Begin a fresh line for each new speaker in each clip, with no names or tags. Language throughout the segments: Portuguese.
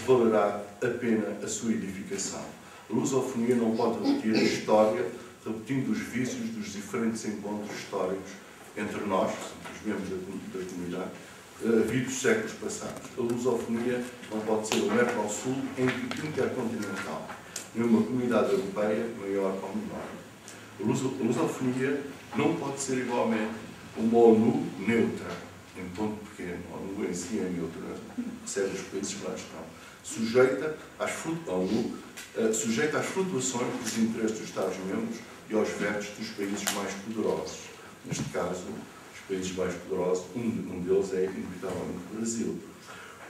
valerá a pena a sua edificação. A lusofonia não pode repetir a história, repetindo os vícios dos diferentes encontros históricos entre nós, os membros da comunidade, havidos séculos passados. A lusofonia não pode ser o Mercosul intercontinental, nem uma comunidade europeia maior ou menor. A lusofonia não pode ser igualmente uma ONU neutra, em ponto pequeno. A ONU em si é neutra, recebe os países que lá estão. Sujeita às flutuações dos interesses dos Estados-membros e aos vetos dos países mais poderosos. Neste caso, os países mais poderosos, um deles é, inevitavelmente, o Brasil.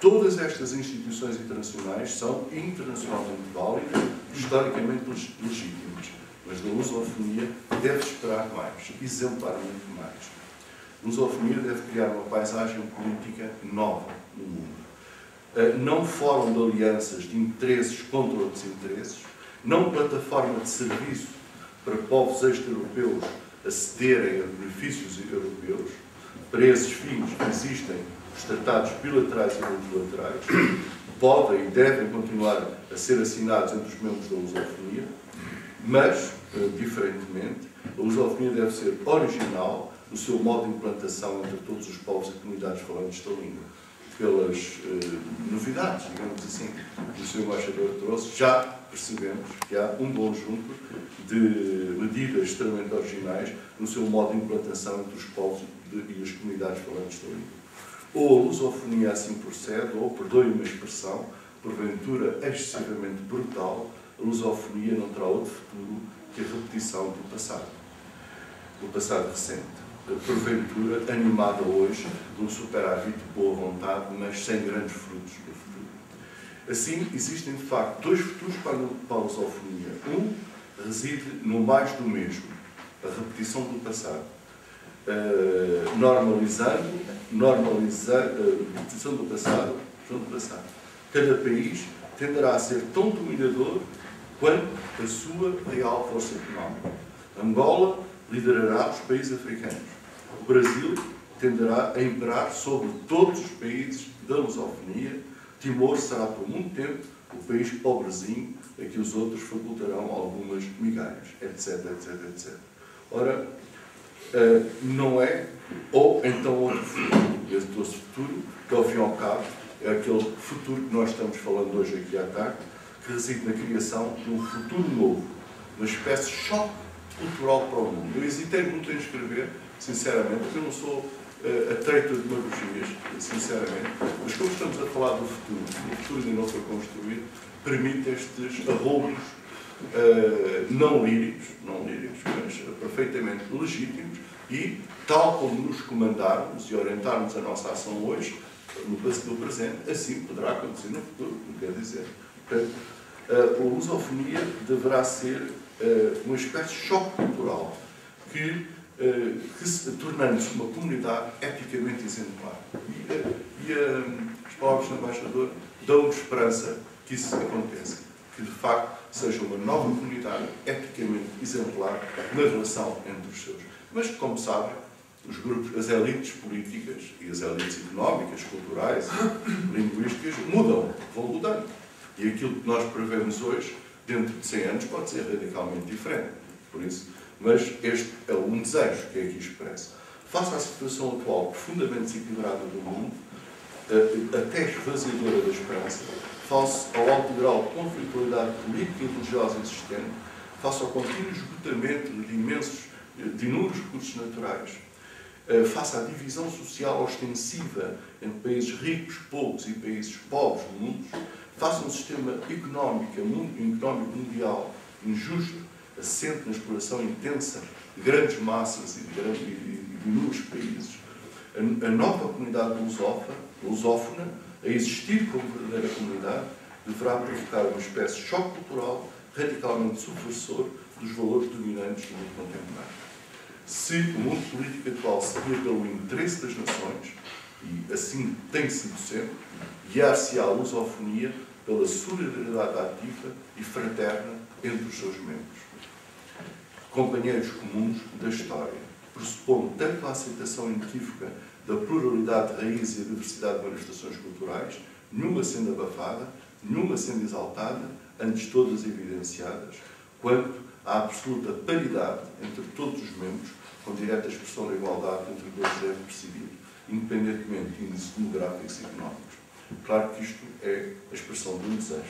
Todas estas instituições internacionais são internacionalmente válidas, historicamente legítimas, mas da lusofonia deve esperar mais, exemplarmente mais. A lusofonia deve criar uma paisagem política nova no mundo. Não fórum de alianças de interesses contra outros interesses, não plataforma de serviço para povos extra-europeus acederem a benefícios europeus. Para esses fins existem os tratados bilaterais e multilaterais, podem e devem continuar a ser assinados entre os membros da lusofonia, mas, diferentemente, a lusofonia deve ser original no seu modo de implantação entre todos os povos e comunidades falantes da língua. Pelas novidades, digamos assim, que o Sr. Embaixador trouxe, já percebemos que há um conjunto de medidas extremamente originais no seu modo de implantação entre os povos e as comunidades falantes da língua. Ou a lusofonia assim procede, ou, perdoe-me a expressão, porventura excessivamente brutal, a lusofonia não terá outro futuro que a repetição do passado recente. Porventura, animada hoje de um superávit de boa vontade, mas sem grandes frutos no futuro. Assim, existem de facto dois futuros para a lusofonia. Um reside no mais do mesmo, a repetição do passado. Normalizando a repetição do passado. Cada país tenderá a ser tão dominador quanto a sua real força económica. Angola liderará os países africanos. O Brasil tenderá a imperar sobre todos os países da lusofonia. Timor será por muito tempo o país pobrezinho a que os outros facultarão algumas migalhas, etc, etc, etc. Ora, não é, ou então outro futuro. Esse futuro, que ao fim e ao cabo é aquele futuro que nós estamos falando hoje aqui à tarde, que reside na criação de um futuro novo, uma espécie de choque cultural para o mundo. Eu hesitei muito em escrever, sinceramente, porque eu não sou atreito a demagogias, sinceramente, mas como estamos a falar do futuro, o futuro ainda não foi construído, permite estes arroubos não líricos, mas perfeitamente legítimos e, tal como nos comandarmos e orientarmos a nossa ação hoje, no presente, assim poderá acontecer no futuro, não quer dizer. Portanto, a lusofonia deverá ser uma espécie de choque cultural que tornando-se uma comunidade eticamente exemplar. E as palavras do embaixador dão-nos esperança que isso aconteça, que de facto seja uma nova comunidade eticamente exemplar na relação entre os seus. Mas, como sabem, os grupos, as elites políticas e as elites económicas, culturais e linguísticas mudam, vão mudando. E aquilo que nós prevemos hoje, dentro de 100 anos, pode ser radicalmente diferente. Por isso, mas este é um desejo que é aqui expresso. Face à situação atual profundamente desequilibrada do mundo, até esvaziadora da esperança, face ao alto grau de conflitualidade política e religiosa existente, face ao contínuo esgotamento de inúmeros recursos naturais, face à divisão social ostensiva entre países ricos, poucos e países pobres do mundo, face a um sistema económico mundial injusto, assente na exploração intensa de grandes massas e de inúmeros países, a nova comunidade lusófona, a existir como verdadeira comunidade, deverá provocar uma espécie de choque cultural radicalmente subversor dos valores dominantes do mundo contemporâneo. Se o mundo político atual se guia pelo interesse das nações, e assim tem sido sempre, guiar-se-á a lusofonia pela solidariedade ativa e fraterna entre os seus membros. Companheiros comuns da história, pressupondo tanto a aceitação inequívoca da pluralidade de raízes e a diversidade de manifestações culturais, nenhuma sendo abafada, nenhuma sendo exaltada, antes todas evidenciadas, quanto à absoluta paridade entre todos os membros, com direta expressão da igualdade entre todos deve perceber, independentemente de índices demográficos e económicos. Claro que isto é a expressão de um desejo.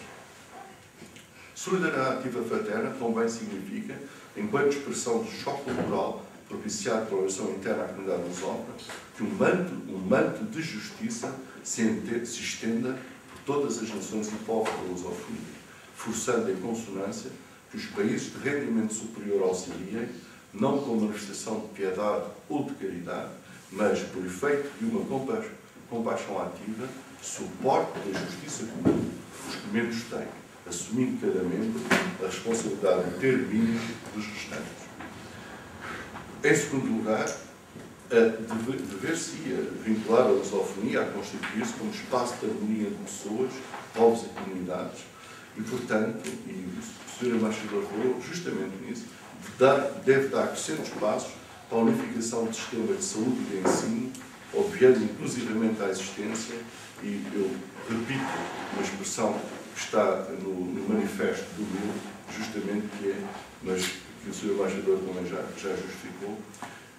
Solidariedade ativa fraterna também significa, enquanto expressão de choque cultural propiciado pela relação interna à comunidade lusófona, que um manto de justiça se estenda por todas as nações e povos da lusofonia, forçando em consonância que os países de rendimento superior auxiliem, não com manifestação de piedade ou de caridade, mas por efeito de uma compaixão ativa, suporte da justiça comum os que menos têm, assumindo cada membro a responsabilidade de ter mínimo dos restantes. Em segundo lugar, dever-se-ia vincular a lusofonia a constituir-se como espaço de harmonia de pessoas, povos e comunidades, e, portanto, e o Sr. Embaixador falou justamente nisso, deve dar crescentes passos para a unificação de sistemas de saúde e de ensino, obviando inclusivamente a existência, e eu repito uma expressão que está no manifesto do MIL, justamente que é, mas que o Sr. Embaixador também já justificou,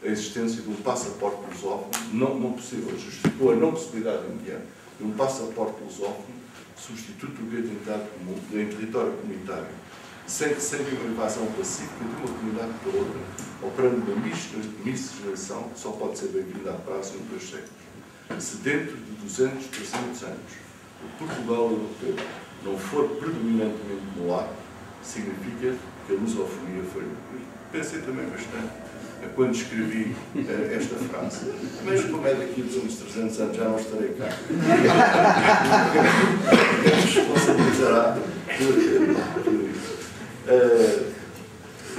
a existência de um passaporte lusófono, não possível, justificou a não possibilidade imediata de um passaporte lusófono substituto do identidade comum em território comunitário, sem uma invasão pacífica de uma comunidade para outra, operando uma miscigenação que só pode ser bem-vinda à prazo em 2 séculos. Se dentro de 200, 300 anos o Portugal europeu não for predominantemente mulato, significa que a lusofonia foi. Pensei também bastante quando escrevi esta frase. Mas como é daqui a uns 300 anos já não estarei cá. Quem me responsabilizará por isso.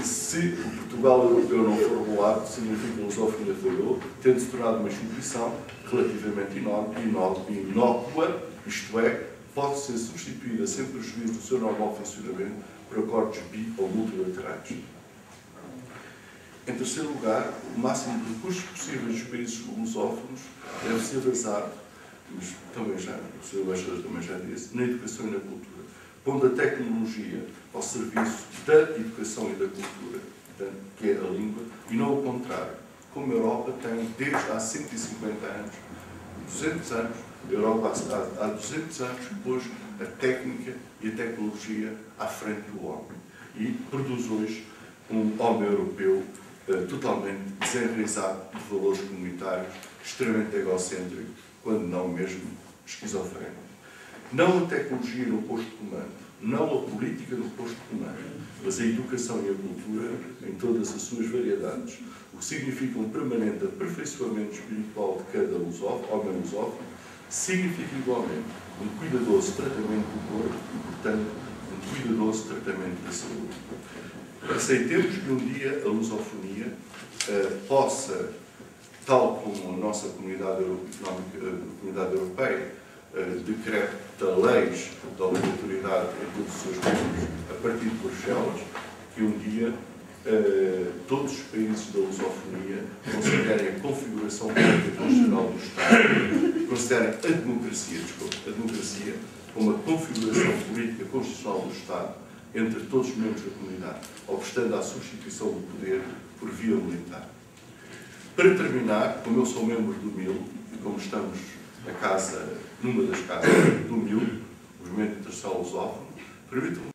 Se o Portugal europeu não for mulato, significa que a lusofonia falhou, tendo se tornado uma instituição relativamente inócua, isto é, pode ser substituída sem prejuízo do seu normal funcionamento por acordos bi- ou multilaterais. Em terceiro lugar, o máximo de recursos possíveis dos países lusófonos deve ser basado, mas também já, o Sr. Embaixador também já disse, na educação e na cultura, pondo a tecnologia ao serviço da educação e da cultura, portanto, que é a língua, e não o contrário, como a Europa tem desde há 150 anos, 200 anos, a Europa há 200 anos pôs a técnica e a tecnologia à frente do homem e produz hoje um homem europeu totalmente desenraizado de valores comunitários, extremamente egocêntrico, quando não mesmo esquizofrénico. Não a tecnologia no posto de comando, não a política no posto de comando, mas a educação e a cultura em todas as suas variedades, o que significa um permanente aperfeiçoamento espiritual de cada homem lusófono, significa igualmente um cuidadoso tratamento do corpo e, portanto, um cuidadoso tratamento da saúde. Aceitemos que um dia a lusofonia possa, tal como a nossa comunidade europeia decreta leis da obrigatoriedade em todos os seus membros a partir de Bruxelas, que um dia todos os países da lusofonia considerem a configuração política constitucional do Estado, considerem a democracia como a configuração política constitucional do Estado entre todos os membros da comunidade, obstando à substituição do poder por via militar. Para terminar, como eu sou membro do MIL, e como estamos numa das casas do MIL, o Movimento Internacional Lusófono, permitam-me